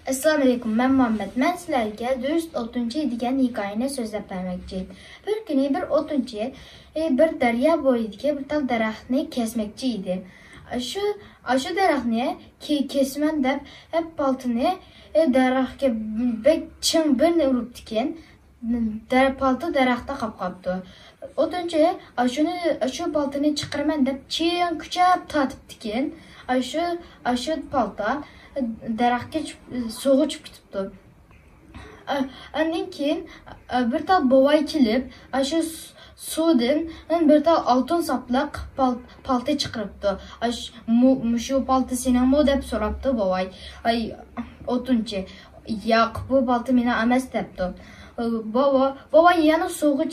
Assalamu alaikum, ben Muhammed. Ben sizlerge dürüst otuncu degan hikayeni sözlep vermekçiyim. Bir günü bir otuncu bir derya boyidagi bir tal daraxtni kesmekçi idi. Şu daraxtni kesmen deb hep paltini daraxtga bek ching bir urib tiken. Paltı daraxtda qapqaptı. Otuncu şu paltini chiqirman deb ching kuchab tatib tiken. Şu palta daraxtga soğuk chiqib ketibdi. Andan keyin bir tal bovay kelib, shu suvdan bir tal oltin saplaq palta chiqiribdi. Shu palta senami deb so'rabdi bovay. O'tinchi, yo'q, bu palta meni emas debdi. Bovay yana so'g'i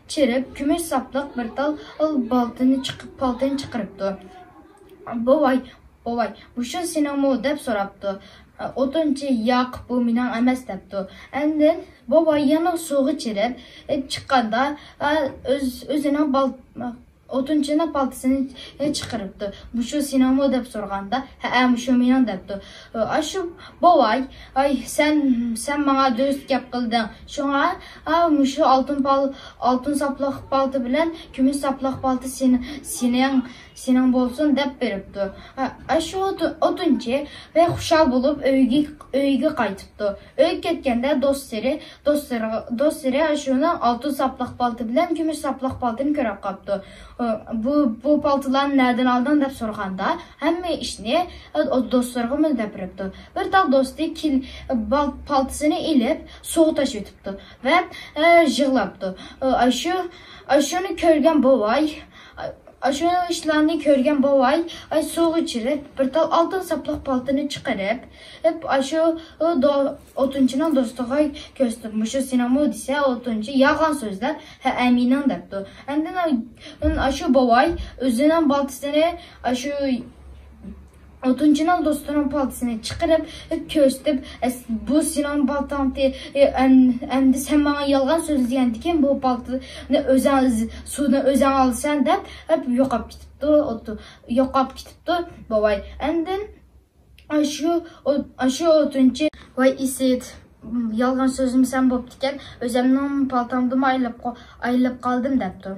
chirib, kumush saplaq bir tal paltani chiqiribdi. Bovay, bu şu senami deb so'rabdi. O'tinchi, yo'q, bu mening emas debdi. Endi bovay yana so'g'i chirib chiqqanda o'zining o'tinchining paltasini chiqiribdi. Bu şu senami deb so'raganda, ha, bu şu mening debdi. Shu bovay, sen menga do'st gap qilding. Shunga shu oltin saplaq palta bilan kumush saplaq palta sening bo'lsin deb beribdi. Shu o'tinchi ve xushal bo'lib uyga qaytibdi. Uyga ketganda do'stlari shuni oltin saplaq palta bilan kumush saplaq paltani ko'rib qolibdi. Bu paltalarni nereden aldın deb so'raganda, hamma ishni do'stlariga deb beribdi. Bir tal do'sti paltasini ilib suv tashib o'tibdi va yig'labdi. Shuni ko'rgan bovay, shu ishlarni ko'rgan bovay suv ichirib bir tal oltin saplaq paltani chiqarib, shu o'tinchining do'stiga ko'rsatib, shu senami desa, o'tinchi yolg'on so'zlar, ha, aminan debdi. Endi shu bovay o'zining paltasini shu o'tinchining do'stining paltasini chiqarib ko'rsatib, bu sening paltang, endi sen menga yolg'on so'zlagandikin, bu paltani suvni o'zing olsan deb yo'qolib ketibdi bovay. Endi shu o'tinchi, voy isit, yolg'on so'zim sen bo'ptikan, o'zimning paltamni aylab qoldim debdi.